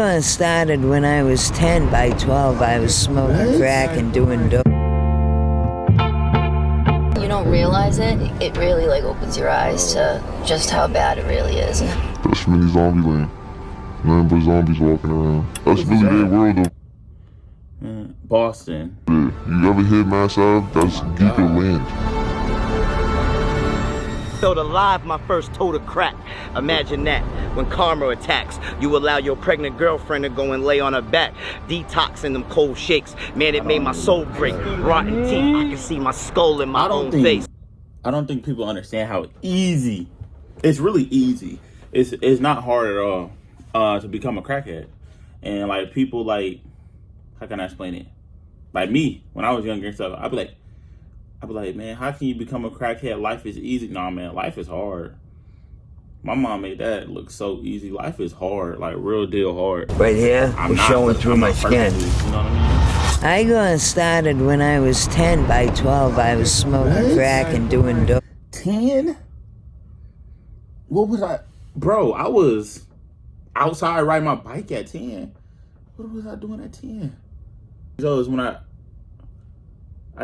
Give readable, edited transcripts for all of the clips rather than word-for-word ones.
It started when I was 10. By 12, I was smoking crack and doing dope. You don't realize it, it really like opens your eyes to just how bad it really is. That's mini zombie land. Nothing but zombies walking around. That's really their world though. Boston. Yeah. You ever hit Mass Ave? That's Geeko land. Felt alive my first total crack. Imagine that. When karma attacks, you allow your pregnant girlfriend to go and lay on her back. Detoxing them cold shakes. Man, it made my soul break. Rotten teeth, I can see my skull in my own face. I don't think people understand how easy. It's really easy. It's not hard at all to become a crackhead. And like people like, how can I explain it? Like me, when I was younger and stuff, I'd be like, man, how can you become a crackhead? Life is easy. Nah, man, life is hard. My mom made that look so easy. Life is hard, like real deal hard. Right here, we're showing through my skin. You know what I mean? I got started when I was 10. By 12, I was smoking crack and doing dope. 10? What was I? Bro, I was outside riding my bike at 10. What was I doing at 10? So it was when I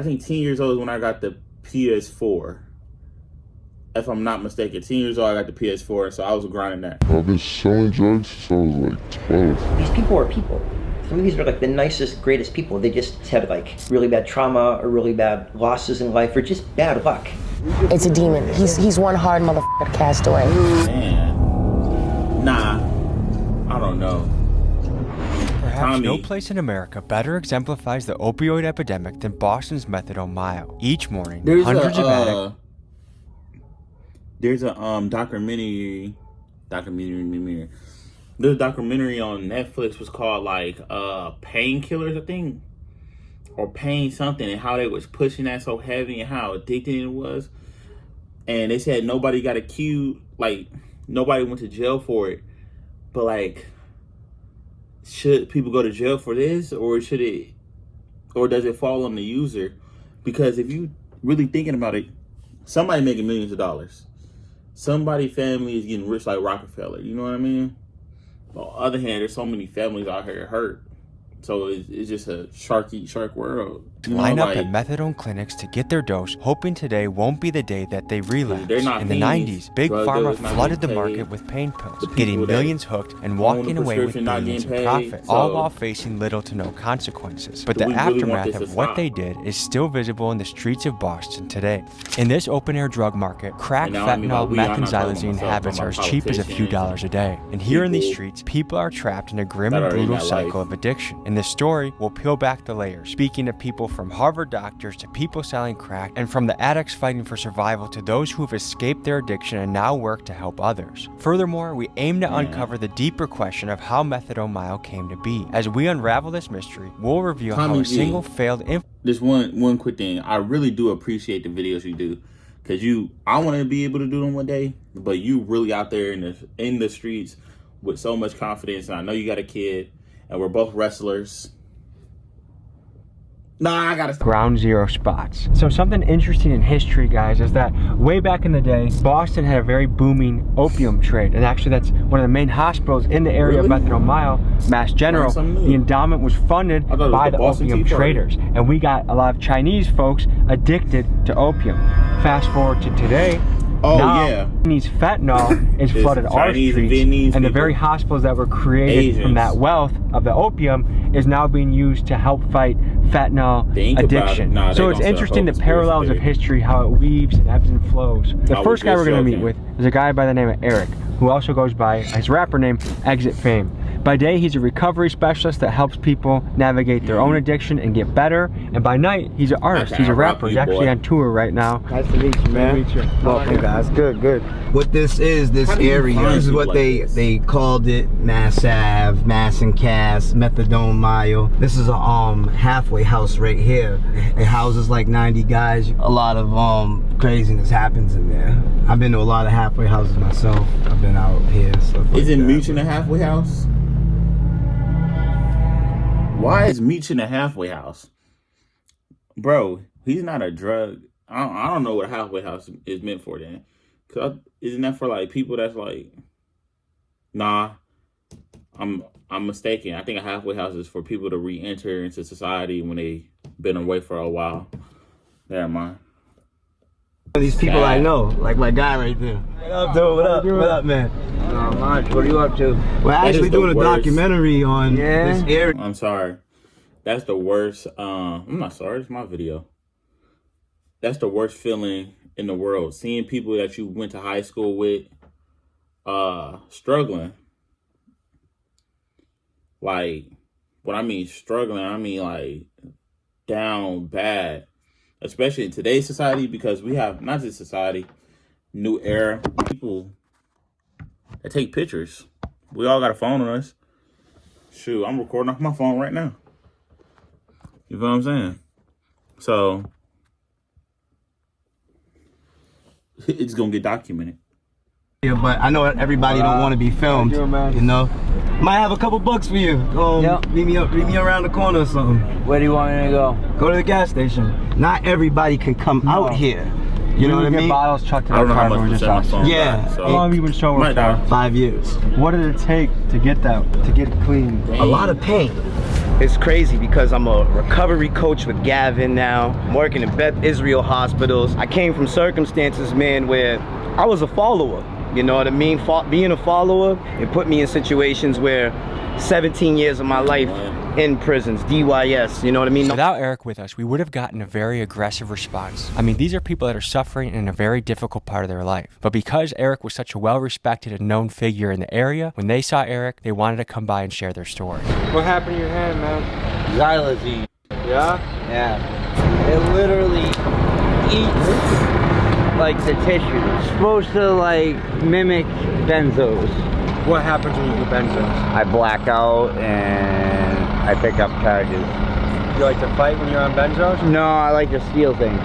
think 10 years old is when I got the PS4. If I'm not mistaken, 10 years old I got the PS4, so I was grinding that. I've been selling drugs since I was like 12. These people are people. Some of these are like the nicest, greatest people. They just had like really bad trauma or really bad losses in life or just bad luck. It's a demon. He's one hard motherfucker to cast away. Man. Nah. I don't know. Perhaps no place in America better exemplifies the opioid epidemic than Boston's Methadone Mile. Each morning, hundreds of addicts. There's a documentary. There's a documentary on Netflix was called like Painkillers, I think, or Pain something, and how they was pushing that so heavy and how addicting it was. And they said nobody got accused, like nobody went to jail for it, but like, should people go to jail for this, or does it fall on the user? Because if you really thinking about it, somebody making millions of dollars. Somebody family is getting rich like Rockefeller. You know what I mean? On the other hand, there's so many families out here hurt. So it's just a shark eat shark world. Line up at methadone clinics to get their dose, hoping today won't be the day that they relapse. In the 90s, Big Pharma flooded the market with pain pills, getting millions hooked and walking away with billions in profit, all while facing little to no consequences. But the aftermath of what they did is still visible in the streets of Boston today. In this open-air drug market, crack, fentanyl, meth, and xylazine habits are as cheap as a few dollars a day. And here in these streets, people are trapped in a grim and brutal cycle of addiction. In this story, we'll peel back the layers, speaking to people from Harvard doctors to people selling crack, and from the addicts fighting for survival to those who have escaped their addiction and now work to help others. Furthermore, we aim to uncover the deeper question of how Methadone Mile came to be. As we unravel this mystery, we'll reveal how a single failed Just one quick thing. I really do appreciate the videos you do, because I want to be able to do them one day, but you really out there in the streets with so much confidence, and I know you got a kid, and we're both wrestlers. Nah, I gotta stop. Ground zero spots. So something interesting in history, guys, is that way back in the day, Boston had a very booming opium trade. And actually that's one of the main hospitals in the area of Methadone Mile, Mass General. The endowment was funded by the opium traders. And we got a lot of Chinese folks addicted to opium. Fast forward to today, Chinese fentanyl is flooded our streets, and the very hospitals that were created from that wealth of the opium is now being used to help fight fentanyl addiction. So it's interesting the parallels of history, how it weaves and ebbs and flows. The first guy we're going to meet with is a guy by the name of Eric, who also goes by his rapper name Exit Fame. By day, he's a recovery specialist that helps people navigate their own addiction and get better. And by night, he's an artist. He's a rapper. He's actually on tour right now. Nice to meet you, man. Nice to meet you. Welcome, guys. Good. What this area, this is what they called it: Mass Ave, Mass and Cass, Methadone Mile. This is a halfway house right here. It houses like 90 guys. A lot of craziness happens in there. I've been to a lot of halfway houses myself. I've been out here. Is it Meechin a halfway house? Why is Meechin a halfway house? Bro, he's not a drug. I don't know what a halfway house is meant for then. Cause isn't that for like people that's like, nah, I'm mistaken. I think a halfway house is for people to re-enter into society when they've been away for a while. Never mind. These people I know, like my guy right there. What up, dude? What up? What up, man? Not much. What are you up to? We're actually doing a documentary on this area. I'm sorry. That's the worst. I'm not sorry. It's my video. That's the worst feeling in the world. Seeing people that you went to high school with struggling. Like, when I mean struggling, I mean like down bad. Especially in today's society, because we have not just society, new era, people that take pictures. We all got a phone on us. Shoot, I'm recording off my phone right now. You feel what I'm saying? So it's gonna get documented. Yeah, but I know everybody don't want to be filmed. You know, might have a couple bucks for you. Meet me around the corner or something. Where do you want me to go? Go to the gas station. Not everybody can come out here. You know what I mean? Bottles chucked in I don't know how our much to car. set my phone. Yeah. back, so. How long have you been sober for? 5 years. What did it take to get clean? A lot of pain. It's crazy because I'm a recovery coach with Gavin now. I'm working in Beth Israel hospitals. I came from circumstances, man, where I was a follower. You know what I mean? Being a follower, it put me in situations where 17 years of my life in prisons, DYS, you know what I mean? Without Eric with us, we would have gotten a very aggressive response. I mean, these are people that are suffering in a very difficult part of their life. But because Eric was such a well-respected and known figure in the area, when they saw Eric, they wanted to come by and share their story. What happened to your hand, man? Xylazine. Yeah? Yeah. It literally eats like the tissue. It's supposed to like mimic benzos. What happens when you do benzos? I black out and I pick up charges. You like to fight when you're on benzos? No, I like to steal things.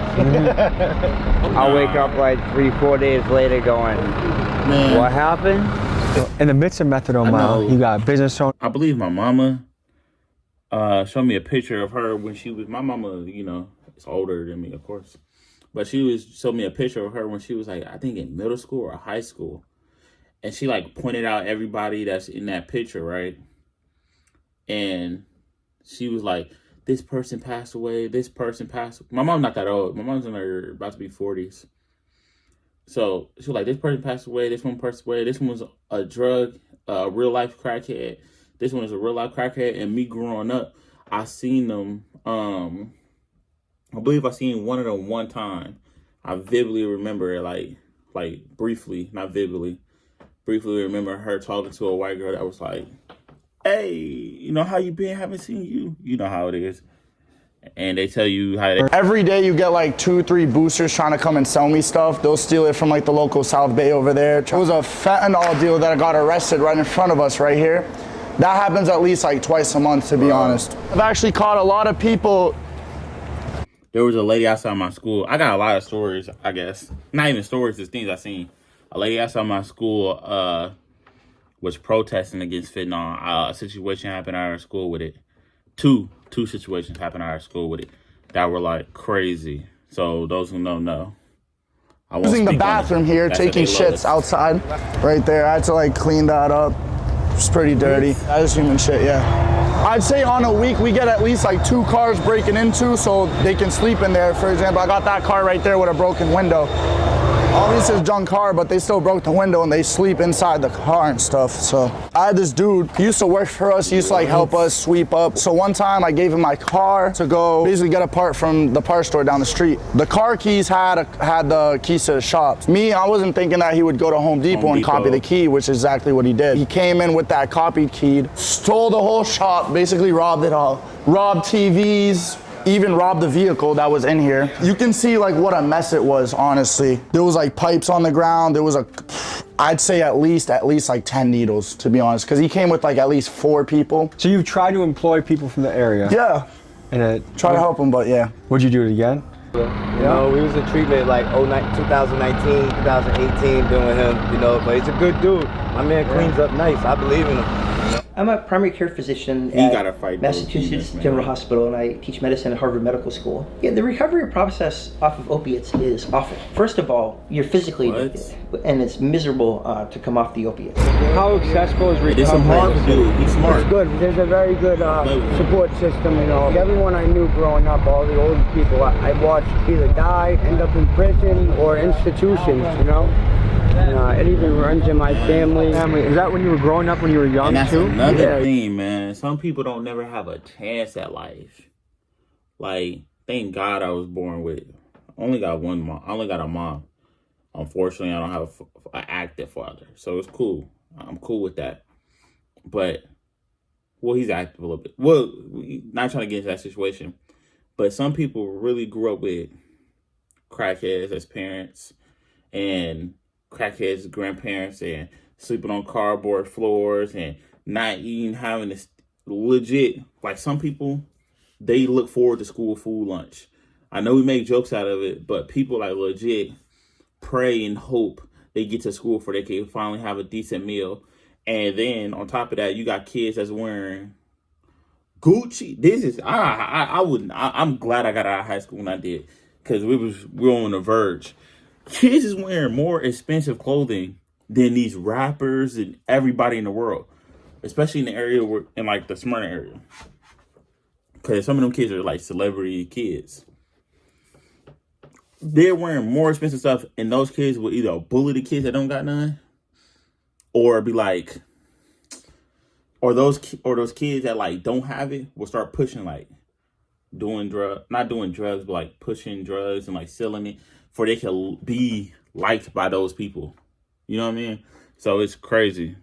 I'll wake up like 3-4 days later going, man, what happened? In the midst of methadone mile, you got a business owner. I believe my mama showed me a picture of her when she was, my mama, you know, is older than me, of course. But showed me a picture of her when she was like, I think in middle school or high school. And she like pointed out everybody that's in that picture, right? And she was like, this person passed away, this person passed away. My mom's not that old. My mom's in her about to be 40s. So she was like, this person passed away, this one passed away, this one was a real life crackhead. This one is a real life crackhead. And me growing up, I seen them, I believe I seen one of them one time. I vividly remember it, like briefly, not vividly. Briefly remember her talking to a white girl that was like, hey, you know how you been? Haven't seen you. You know how it is. And they tell you how they... Every day you get like 2-3 boosters trying to come and sell me stuff. They'll steal it from like the local South Bay over there. It was a fentanyl deal that got arrested right in front of us right here. That happens at least like twice a month, to be honest. I've actually caught a lot of people. There was a lady outside my school. I got a lot of stories, I guess. Not even stories, just things I seen. A lady outside my school was protesting against fentanyl. A situation happened at our school with it. Two situations happened at our school with it that were like crazy. So those who know. I won't Using the speak on it. bathroom here, That's taking what they love shits outside, right there. I had to like clean that up. It's pretty dirty. That is human shit, yeah. I'd say on a week we get at least like 2 cars breaking into so they can sleep in there. For example, I got that car right there with a broken window. Obviously it's a junk car, but they still broke the window and they sleep inside the car and stuff. So I had this dude, he used to work for us, he used to like help us sweep up. So one time I gave him my car to go basically get a part from the part store down the street. The car keys had the keys to the shop. Me, I wasn't thinking that he would go to Home Depot and copy the key, which is exactly what he did. He came in with that copied key, stole the whole shop, basically robbed it all. Robbed TVs, even robbed the vehicle that was in here. You can see like what a mess it was, honestly. There was like pipes on the ground. There was I'd say at least like 10 needles, to be honest, because he came with like at least 4 people. So you've tried to employ people from the area? Yeah. And try to help them, but yeah. Would you do it again? You know, we was in treatment like 2019, 2018 doing him, you know, but he's a good dude. My man cleans up nice. I believe in him. You know? I'm a primary care physician gotta at fight those Massachusetts demons, man. General Hospital, and I teach medicine at Harvard Medical School. Yeah, the recovery process off of opiates is awful. First of all, you're physically addicted, and it's miserable to come off the opiates. How accessible is recovery? It's some hard to do. He's smart. It's good. There's a very good support system, you know. Everyone I knew growing up, all the old people I watched either die, end up in prison, or institutions, you know. It even runs in my family. Is that when you were growing up, when you were young, and that's too? another thing, man. Some people don't never have a chance at life. Like, thank God I was born with. I only got one mom. I only got a mom. Unfortunately, I don't have an active father. So it's cool. I'm cool with that. But, well, he's active a little bit. Well, not trying to get into that situation. But some people really grew up with crackheads as parents. And crackheads as grandparents, and sleeping on cardboard floors, and not eating, having this legit, like some people, they look forward to school food lunch. I know we make jokes out of it, but people like legit pray and hope they get to school for they can finally have a decent meal. And then on top of that, you got kids that's wearing Gucci. This is I'm glad I got out of high school when I did, because we were on the verge. Kids is wearing more expensive clothing than these rappers and everybody in the world, especially in the area in like the Smyrna area, because some of them kids are like celebrity kids. They're wearing more expensive stuff, and those kids will either bully the kids that don't got none, or be like, or those kids that like don't have it will start pushing, like not doing drugs, but like pushing drugs and like selling it, for they can be liked by those people. You know what I mean? So it's crazy.